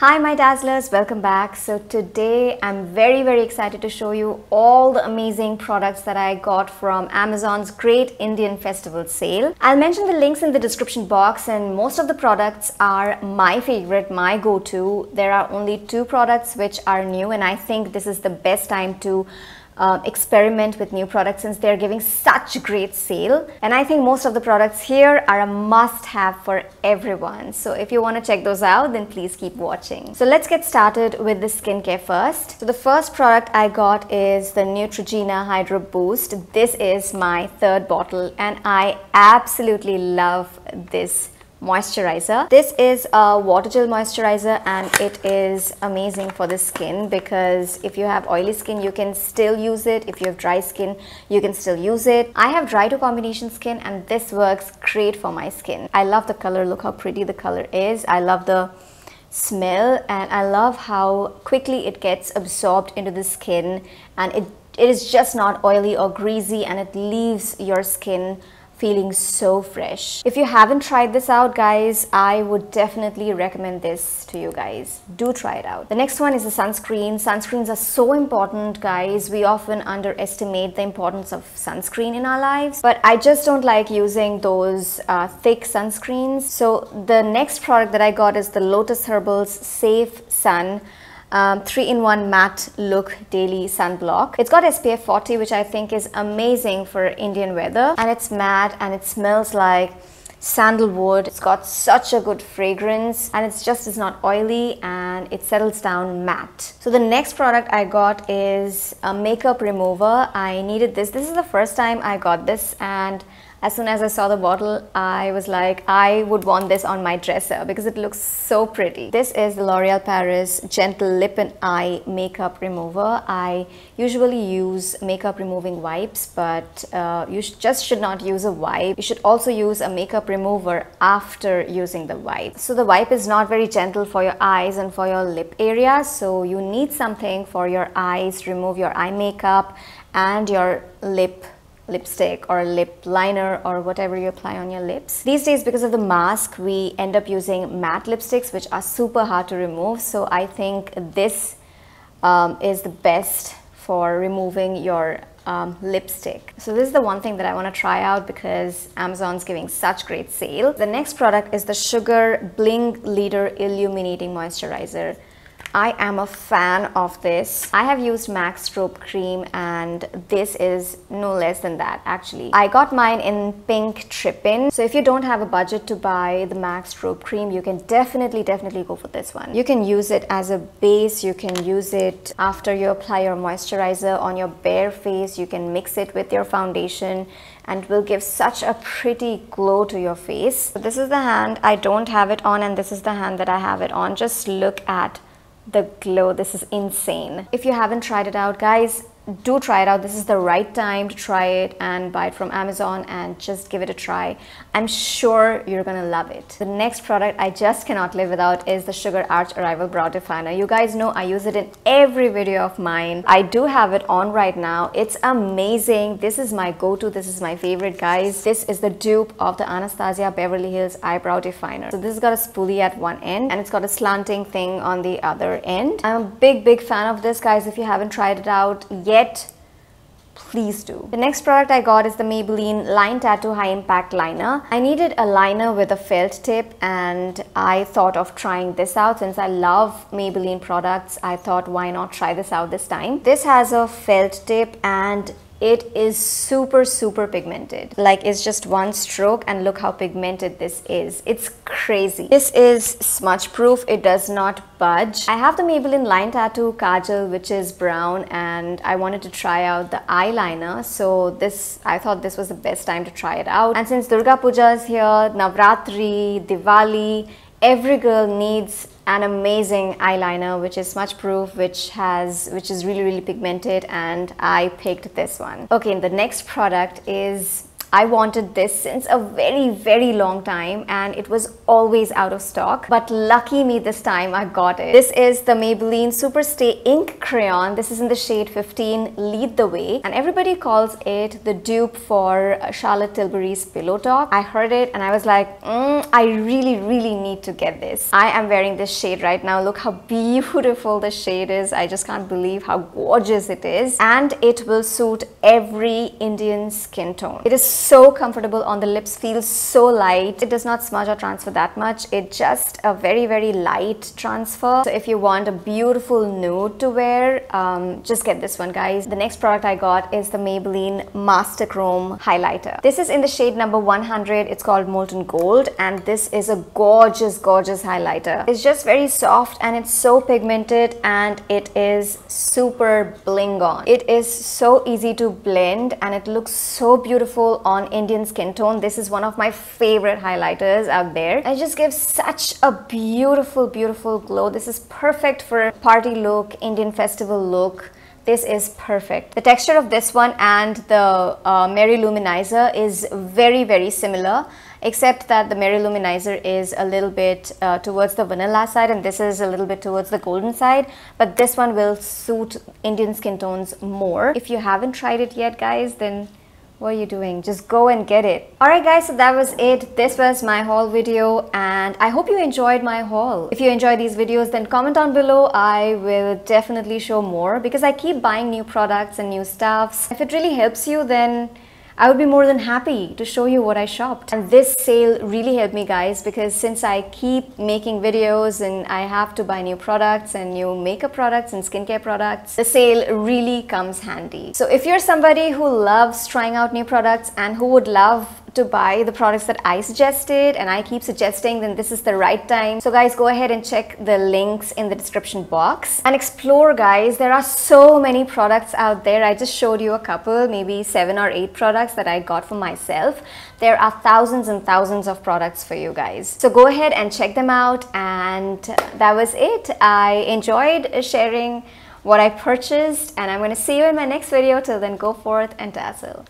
Hi my dazzlers, welcome back. So today I'm very excited to show you all the amazing products that I got from Amazon's Great Indian Festival sale. I'll mention the links in the description box, and most of the products are my favorite, my go-to. There are only 2 products which are new, and I think this is the best time to experiment with new products since they're giving such great sale. And I think most of the products here are a must-have for everyone. So if you want to check those out, then please keep watching. So let's get started with the skincare first. So the first product I got is the Neutrogena Hydro Boost. This is my 3rd bottle and I absolutely love this moisturizer. This is a water gel moisturizer and it is amazing for the skin because if you have oily skin you can still use it. If you have dry skin you can still use it. I have dry to combination skin and this works great for my skin. I love the color. Look how pretty the color is. I love the smell and I love how quickly it gets absorbed into the skin, and it is just not oily or greasy, and it leaves your skin feeling so fresh. If you haven't tried this out, guys, I would definitely recommend this to you guys. Do try it out. The next one is the sunscreen. Sunscreens are so important, guys. We often underestimate the importance of sunscreen in our lives, but I just don't like using those thick sunscreens. So the next product that I got is the Lotus Herbals Safe Sun 3-in-1 matte look daily sunblock. It's got SPF 40, which I think is amazing for Indian weather, and it's matte and it smells like sandalwood. It's got such a good fragrance and it's not oily and it settles down matte. So the next product I got is a makeup remover. I needed this. This is the first time I got this, and as soon as I saw the bottle, I was like, I would want this on my dresser because it looks so pretty. This is the L'Oreal Paris Gentle Lip and Eye Makeup Remover. I usually use makeup removing wipes, but you just should not use a wipe. You should also use a makeup remover after using the wipe. So the wipe is not very gentle for your eyes and for your lip area, so you need something for your eyes, remove your eye makeup and your lipstick or lip liner or whatever you apply on your lips. These days, because of the mask, we end up using matte lipsticks which are super hard to remove, so I think this is the best for removing your lipstick. So this is the one thing that I want to try out because Amazon's giving such great sale. The next product is the Sugar Bling Leader Illuminating Moisturizer. I am a fan of this. I have used MAC Strobe Cream and this is no less than that actually. I got mine in Pink Trippin. So if you don't have a budget to buy the MAC Strobe Cream, you can definitely go for this one. You can use it as a base. You can use it after you apply your moisturizer on your bare face. You can mix it with your foundation and will give such a pretty glow to your face. So this is the hand I don't have it on and this is the hand that I have it on. Just look at the glow. This is insane. If you haven't tried it out, guys, do try it out. This is the right time to try it and buy it from Amazon and just give it a try. I'm sure you're gonna love it. The next product I just cannot live without is the Sugar Arch Arrival Brow Definer. You guys know I use it in every video of mine. I do have it on right now. It's amazing. This is my go-to. This is my favorite, guys. This is the dupe of the Anastasia Beverly Hills Eyebrow Definer. So this has got a spoolie at one end and it's got a slanting thing on the other end. I'm a big fan of this, guys. If you haven't tried it out yet, please do. The next product I got is the Maybelline Line Tattoo High Impact Liner. I needed a liner with a felt tip and I thought of trying this out. Since I love Maybelline products, I thought why not try this out this time. This has a felt tip and it is super pigmented. Like, it's just one stroke and look how pigmented this is. It's crazy. This is smudge proof. It does not budge. I have the Maybelline Line Tattoo Kajal, which is brown, and I wanted to try out the eyeliner. So I thought this was the best time to try it out. And since Durga Puja is here, Navratri, Diwali, every girl needs an amazing eyeliner which is smudge proof, which is really pigmented, and I picked this one. Okay, the next product is I wanted this since a very long time and it was always out of stock, but lucky me, this time I got it. This is the Maybelline Superstay Ink Crayon. This is in the shade 15, Lead the Way, and everybody calls it the dupe for Charlotte Tilbury's Pillow Talk. I heard it and I was like, I really need to get this. I am wearing this shade right now. Look how beautiful the shade is. I just can't believe how gorgeous it is, and it will suit every Indian skin tone. It is so comfortable on the lips, feels so light. It does not smudge or transfer that much. It's just a very light transfer. So if you want a beautiful nude to wear, just get this one, guys. The next product I got is the Maybelline Master Chrome Highlighter. This is in the shade number 100. It's called Molten Gold, and this is a gorgeous highlighter. It's just very soft and it's so pigmented, and it is super bling on. It is so easy to blend and it looks so beautiful on Indian skin tone. This is one of my favorite highlighters out there. It just gives such a beautiful glow. This is perfect for party look, Indian festival look. This is perfect. The texture of this one and the Mary Luminizer is very similar, except that the Mary Luminizer is a little bit towards the vanilla side and this is a little bit towards the golden side, but this one will suit Indian skin tones more. If you haven't tried it yet, guys, then what are you doing? Just go and get it. Alright guys, so that was it. This was my haul video and I hope you enjoyed my haul. If you enjoy these videos, then comment down below. I will definitely show more because I keep buying new products and new stuffs. If it really helps you, then I would be more than happy to show you what I shopped. And this sale really helped me, guys, because since I keep making videos and I have to buy new products and new makeup products and skincare products, the sale really comes handy. So if you're somebody who loves trying out new products and who would love to buy the products that I suggested and I keep suggesting, then this is the right time. So guys, go ahead and check the links in the description box and explore, guys. There are so many products out there. I just showed you a couple, maybe 7 or 8 products that I got for myself. There are thousands and thousands of products for you guys. So go ahead and check them out, and that was it. I enjoyed sharing what I purchased and I'm going to see you in my next video. Till then, go forth and dazzle.